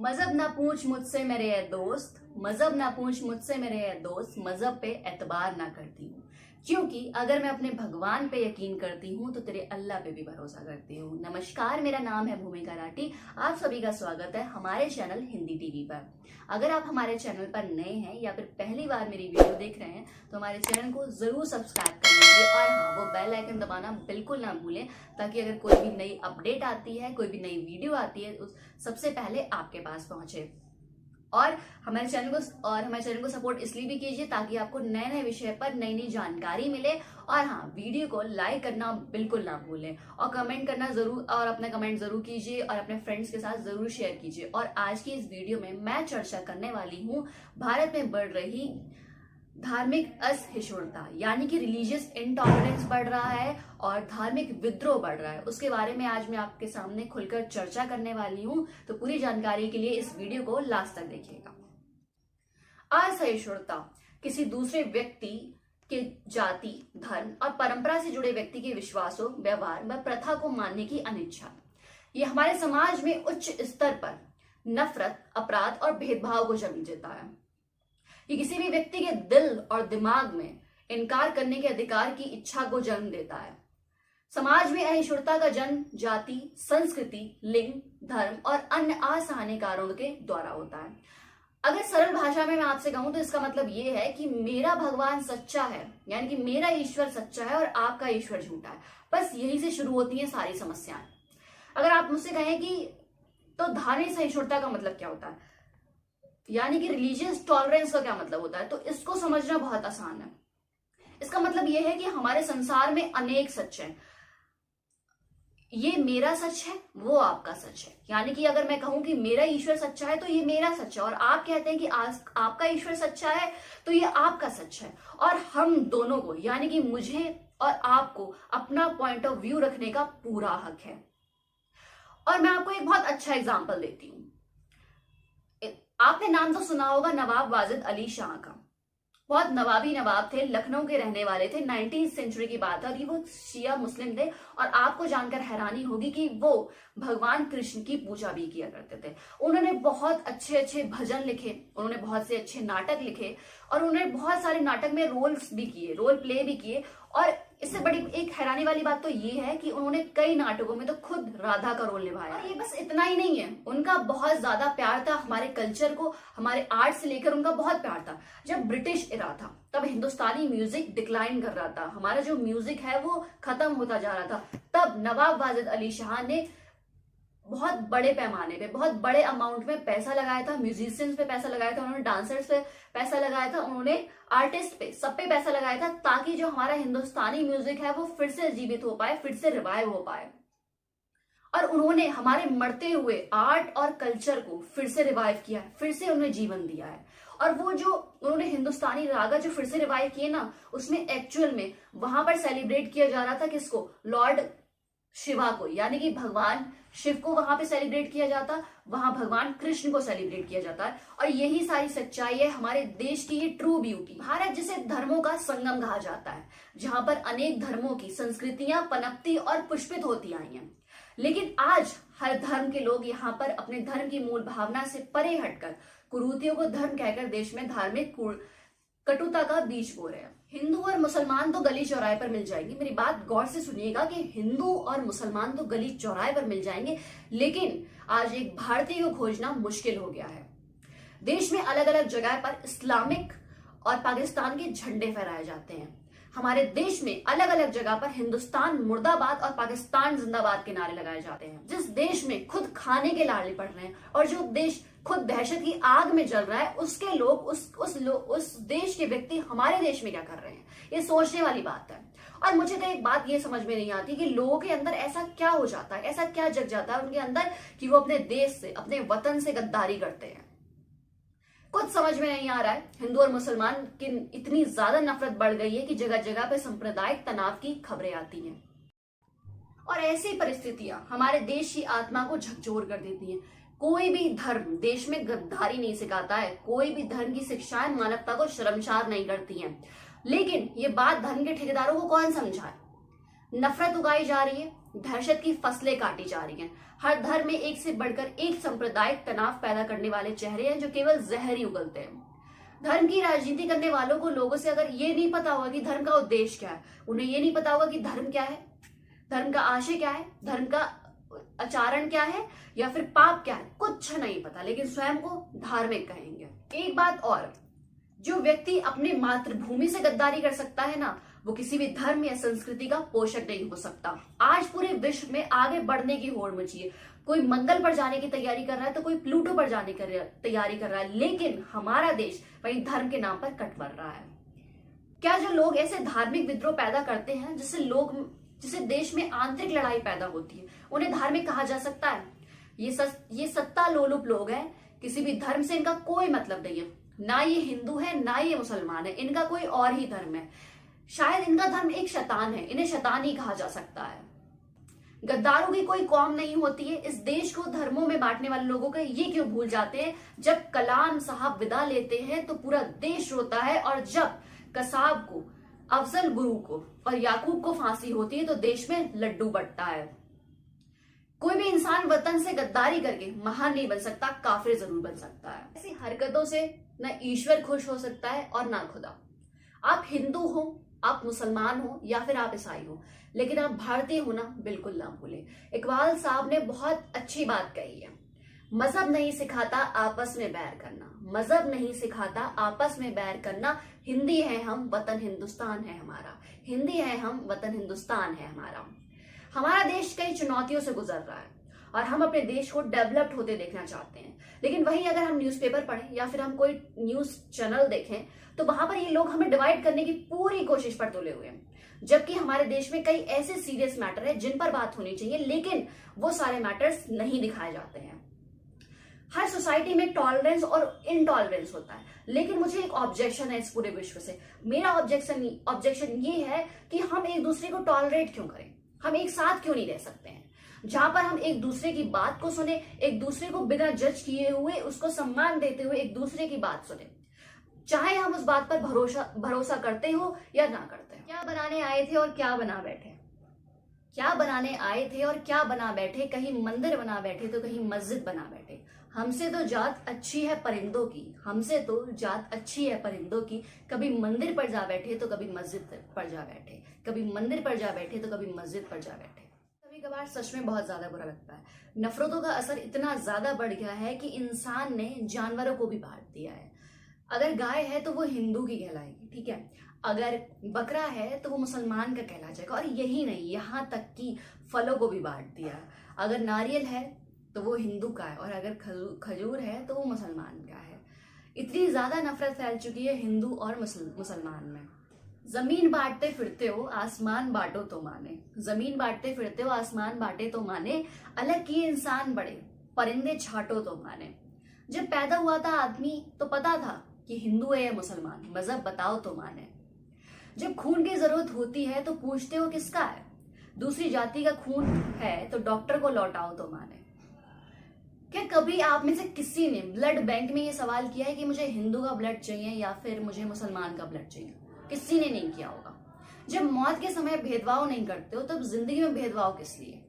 मजहब ना पूछ मुझसे मेरे ये दोस्त, मजहब ना पूछ मुझसे मेरे ये दोस्त, मजहब पे एतबार ना करती हूँ। क्योंकि अगर मैं अपने भगवान पे यकीन करती हूँ तो तेरे अल्लाह पे भी भरोसा करती हूँ। नमस्कार, मेरा नाम है भूमिका राठी। आप सभी का स्वागत है हमारे चैनल हिंदी टीवी पर। अगर आप हमारे चैनल पर नए हैं या फिर पहली बार मेरी वीडियो देख रहे हैं तो हमारे चैनल को जरूर सब्सक्राइब कर लीजिए और हाँ, वो बेल आइकन दबाना बिल्कुल ना भूलें, ताकि अगर कोई भी नई अपडेट आती है, कोई भी नई वीडियो आती है, उस सबसे पहले आपके पास पहुंचे। और हमारे चैनल को सपोर्ट इसलिए भी कीजिए ताकि आपको नए नए विषय पर नई नई जानकारी मिले। और हाँ, वीडियो को लाइक करना बिल्कुल ना भूलें और कमेंट करना जरूर, और अपना कमेंट जरूर कीजिए और अपने फ्रेंड्स के साथ जरूर शेयर कीजिए। और आज की इस वीडियो में मैं चर्चा करने वाली हूँ भारत में बढ़ रही धार्मिक असहिष्णुता, यानी कि रिलीजियस इंटॉलरेंस बढ़ रहा है और धार्मिक विद्रोह बढ़ रहा है। उसके बारे में आज मैं आपके सामने खुलकर चर्चा करने वाली हूं, तो पूरी जानकारी के लिए इस वीडियो को लास्ट तक देखिएगा। असहिष्णुता किसी दूसरे व्यक्ति के जाति, धर्म और परंपरा से जुड़े व्यक्ति के विश्वासों, व्यवहार व प्रथा को मानने की अनिच्छा। ये हमारे समाज में उच्च स्तर पर नफरत, अपराध और भेदभाव को जन्म देता है। ये किसी भी व्यक्ति के दिल और दिमाग में इनकार करने के अधिकार की इच्छा को जन्म देता है। समाज में असहिष्णुता का जन्म जाति, संस्कृति, लिंग, धर्म और अन्य असहनीय कारणों के द्वारा होता है। अगर सरल भाषा में मैं आपसे कहूं तो इसका मतलब ये है कि मेरा भगवान सच्चा है, यानी कि मेरा ईश्वर सच्चा है और आपका ईश्वर झूठा है। बस यही से शुरू होती हैं सारी समस्याएं। अगर आप मुझसे कहें कि तो धार्मिक सहिष्णुता का मतलब क्या होता है, यानी कि रिलीजियस टॉलरेंस का क्या मतलब होता है, तो इसको समझना बहुत आसान है। इसका मतलब यह है कि हमारे संसार में अनेक सच हैं। ये मेरा सच है, वो आपका सच है। यानी कि अगर मैं कहूं कि मेरा ईश्वर सच्चा है तो ये मेरा सच है, और आप कहते हैं कि आपका ईश्वर सच्चा है तो ये आपका सच है। और हम दोनों को, यानी कि मुझे और आपको, अपना पॉइंट ऑफ व्यू रखने का पूरा हक है। और मैं आपको एक बहुत अच्छा एग्जाम्पल देती हूँ। आपने नाम तो सुना होगा नवाब वाजिद अली शाह का। बहुत नवाबी नवाब थे, लखनऊ के रहने वाले थे। 19वीं सेंचुरी की बात है और ये वो शिया मुस्लिम थे। और आपको जानकर हैरानी होगी कि वो भगवान कृष्ण की पूजा भी किया करते थे। उन्होंने बहुत अच्छे अच्छे भजन लिखे, उन्होंने बहुत से अच्छे नाटक लिखे और उन्होंने बहुत सारे नाटक में रोल्स भी किए, रोल प्ले भी किए। और इससे बड़ी एक हैरानी वाली बात तो ये है कि उन्होंने कई नाटकों में तो खुद राधा का रोल निभाया। और ये बस इतना ही नहीं है, उनका बहुत ज्यादा प्यार था हमारे कल्चर को, हमारे आर्ट से लेकर उनका बहुत प्यार था। जब ब्रिटिश इरा था तब हिंदुस्तानी म्यूजिक डिक्लाइन कर रहा था, हमारा जो म्यूजिक है वो खत्म होता जा रहा था। तब नवाब वाजिद अली शाह ने बहुत बड़े पैमाने पे, बहुत बड़े अमाउंट में पैसा लगाया था। म्यूजिशियंस पे पैसा लगाया था, उन्होंने डांसर्स पे पैसा लगाया था, उन्होंने आर्टिस्ट पे, सब पे पैसा लगाया था, ताकि जो हमारा हिंदुस्तानी म्यूजिक है वो फिर से जीवित हो पाए, फिर से रिवाइव हो पाए। और उन्होंने हमारे मरते हुए आर्ट और कल्चर को फिर से रिवाइव किया है, फिर से उन्हें जीवन दिया है। और वो जो उन्होंने हिंदुस्तानी रागा जो फिर से रिवाइव किए ना, उसमें एक्चुअल में वहां पर सेलिब्रेट किया जा रहा था किसको? लॉर्ड शिवा को, यानी कि भगवान शिव को वहां पे सेलिब्रेट किया जाता, वहां भगवान कृष्ण को सेलिब्रेट किया जाता है। और यही सारी सच्चाई है हमारे देश की, ये ट्रू ब्यूटी। भारत जिसे धर्मों का संगम कहा जाता है, जहां पर अनेक धर्मों की संस्कृतियां पनपती और पुष्पित होती आई हैं। लेकिन आज हर धर्म के लोग यहाँ पर अपने धर्म की मूल भावना से परे हटकर कुरीतियों को धर्म कहकर देश में धार्मिक कटुता का बीज बो रहे हैं। हिंदू और मुसलमान तो गली चौराहे पर मिल जाएंगे, मेरी बात गौर से सुनिएगा कि हिंदू और मुसलमान तो गली चौराहे पर मिल जाएंगे, लेकिन आज एक भारतीय को खोजना मुश्किल हो गया है। देश में अलग अलग जगह पर इस्लामिक और पाकिस्तान के झंडे फहराए जाते हैं। हमारे देश में अलग अलग जगह पर हिंदुस्तान मुर्दाबाद और पाकिस्तान जिंदाबाद के नारे लगाए जाते हैं। जिस देश में खुद खाने के लाले पड़ रहे हैं और जो देश खुद दहशत की आग में जल रहा है, उसके लोग, उस देश के व्यक्ति हमारे देश में क्या कर रहे हैं, ये सोचने वाली बात है। और मुझे तो एक बात ये समझ में नहीं आती कि लोगों के अंदर ऐसा क्या हो जाता है, ऐसा क्या जग जाता है उनके अंदर कि वो अपने देश से, अपने वतन से गद्दारी करते हैं। कुछ समझ में नहीं आ रहा है। हिंदू और मुसलमान की इतनी ज्यादा नफरत बढ़ गई है कि जगह जगह पे सांप्रदायिक तनाव की खबरें आती हैं। और ऐसी परिस्थितियां हमारे देश की आत्मा को झकझोर कर देती हैं। कोई भी धर्म देश में गद्दारी नहीं सिखाता है, कोई भी धर्म की शिक्षाएं मानवता को शर्मसार नहीं करती हैं। लेकिन ये बात धर्म के ठेकेदारों को कौन समझाए? नफरत उगाई जा रही है, दहशत की फसलें काटी जा रही हैं। हर धर्म में एक से बढ़कर एक सांप्रदायिक तनाव पैदा करने वाले चेहरे हैं जो केवल जहर ही उगलते हैं। धर्म की राजनीति करने वालों को लोगों से अगर ये नहीं पता होगा कि धर्म का उद्देश्य क्या है, उन्हें ये नहीं पता होगा कि धर्म क्या है, धर्म का आशय क्या है, धर्म का आचरण क्या है या फिर पाप क्या है, कुछ नहीं पता, लेकिन स्वयं को धार्मिक कहेंगे। एक बात और, जो व्यक्ति अपने मातृभूमि से गद्दारी कर सकता है ना, वो किसी भी धर्म या संस्कृति का पोषक नहीं हो सकता। आज पूरे विश्व में आगे बढ़ने की होड़ मची है। कोई मंगल पर जाने की तैयारी कर रहा है तो कोई प्लूटो पर जाने की तैयारी कर रहा है, लेकिन हमारा देश वही धर्म के नाम पर कट मर रहा है। क्या जो लोग ऐसे धार्मिक विद्रोह पैदा करते हैं जिससे देश में आंतरिक लड़ाई पैदा होती है, उन्हें धार्मिक कहा जा सकता है? ये सत्ता लोलुप लोग हैं। किसी भी धर्म से इनका कोई मतलब नहीं है। ना ये हिंदू है, ना ये मुसलमान है, इनका कोई और ही धर्म है। शायद इनका धर्म एक शैतान है, इन्हें शैतान ही कहा जा सकता है। गद्दारों की कोई कौम नहीं होती है। इस देश को धर्मों में बांटने वाले लोगों को ये क्यों भूल जाते हैं? जब कलाम साहब विदा लेते हैं तो पूरा देश रोता है, और जब कसाब को, अफजल गुरु को और याकूब को फांसी होती है तो देश में लड्डू बंटता है। कोई भी इंसान वतन से गद्दारी करके महान नहीं बन सकता, काफिर जरूर बन सकता है। ऐसी हरकतों से न ईश्वर खुश हो सकता है और ना खुदा। आप हिंदू हो, आप मुसलमान हो या फिर आप ईसाई हो, लेकिन आप भारतीय होना बिल्कुल ना भूलें। इकबाल साहब ने बहुत अच्छी बात कही है, मजहब नहीं सिखाता आपस में बैर करना, मजहब नहीं सिखाता आपस में बैर करना। हिंदी है हम, वतन हिंदुस्तान है हमारा, हिंदी है हम, वतन हिंदुस्तान है हमारा। हमारा देश कई चुनौतियों से गुजर रहा है और हम अपने देश को डेवलप्ड होते देखना चाहते हैं, लेकिन वहीं अगर हम न्यूज़पेपर पढ़ें या फिर हम कोई न्यूज चैनल देखें तो वहां पर ये लोग हमें डिवाइड करने की पूरी कोशिश पर तुले हुए हैं। जबकि हमारे देश में कई ऐसे सीरियस मैटर है जिन पर बात होनी चाहिए, लेकिन वो सारे मैटर्स नहीं दिखाए जाते हैं। हर सोसाइटी में टॉलरेंस और इनटॉलरेंस होता है, लेकिन मुझे एक ऑब्जेक्शन है इस पूरे विश्व से। मेरा ऑब्जेक्शन ये है कि हम एक दूसरे को टॉलरेट क्यों करें, हम एक साथ क्यों नहीं रह सकते हैं, जहां पर हम एक दूसरे की बात को सुने, एक दूसरे को बिना जज किए हुए उसको सम्मान देते हुए एक दूसरे की बात सुने, चाहे हम उस बात पर भरोसा करते हो या ना करते हो। क्या बनाने आए थे और क्या बना बैठे, क्या बनाने आए थे और क्या बना बैठे, कहीं मंदिर बना बैठे तो कहीं मस्जिद बना बैठे। हमसे तो जात अच्छी है परिंदों की, हमसे तो जात अच्छी है परिंदों की। कभी मंदिर पर जा बैठे तो कभी मस्जिद पर जा बैठे, कभी मंदिर पर जा बैठे तो कभी मस्जिद पर जा बैठे। कभी कभार सच में बहुत ज्यादा बुरा लगता है। नफरतों का असर इतना ज्यादा बढ़ गया है कि इंसान ने जानवरों को भी बांट दिया है। अगर गाय है तो वो हिंदू की कहलाएगी, ठीक है, अगर बकरा है तो वो मुसलमान का कहला जाएगा, और यही नहीं, यहाँ तक कि फलों को भी बांट दिया है। अगर नारियल है तो वो हिंदू का है, और अगर खजूर है तो वो मुसलमान का है। इतनी ज्यादा नफरत फैल चुकी है हिंदू और मुसलमान में। जमीन बांटते फिरते हो आसमान बांटो तो माने, जमीन बांटते फिरते हो आसमान बांटे तो माने, अलग किए इंसान बड़े परिंदे छाटो तो माने। जब पैदा हुआ था आदमी तो पता था कि हिंदू है या मुसलमान, मजहब बताओ तो माने। जब खून की जरूरत होती है तो पूछते हो किसका है, दूसरी जाति का खून है तो डॉक्टर को लौटाओ तो माने। क्या कभी आप में से किसी ने ब्लड बैंक में ये सवाल किया है कि मुझे हिंदू का ब्लड चाहिए या फिर मुझे मुसलमान का ब्लड चाहिए? किसी ने नहीं किया होगा। जब मौत के समय भेदभाव नहीं करते हो तब जिंदगी में भेदभाव किस लिए?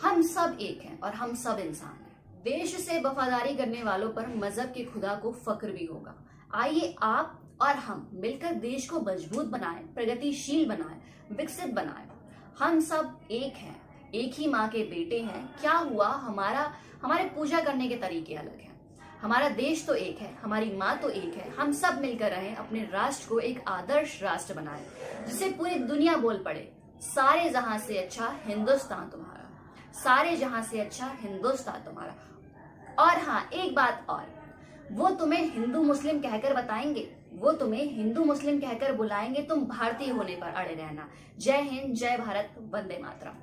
हम सब एक हैं और हम सब इंसान हैं। देश से वफादारी करने वालों पर मजहब के खुदा को फक्र भी होगा। आइए आप और हम मिलकर देश को मजबूत बनाएं, प्रगतिशील बनाएं, विकसित बनाएं। हम सब एक हैं, एक ही माँ के बेटे हैं। क्या हुआ, हमारे पूजा करने के तरीके अलग हैं। हमारा देश तो एक है, हमारी माँ तो एक है। हम सब मिलकर रहें, अपने राष्ट्र को एक आदर्श राष्ट्र बनाएं, जिसे पूरी दुनिया बोल पड़े, सारे जहां से अच्छा हिंदुस्तान तुम्हारा, सारे जहां से अच्छा हिंदुस्तान तुम्हारा। और हाँ, एक बात और, वो तुम्हें हिंदू मुस्लिम कहकर बताएंगे, वो तुम्हें हिंदू मुस्लिम कहकर बुलाएंगे, तुम भारतीय होने पर अड़े रहना। जय हिंद, जय भारत, वंदे मातरम।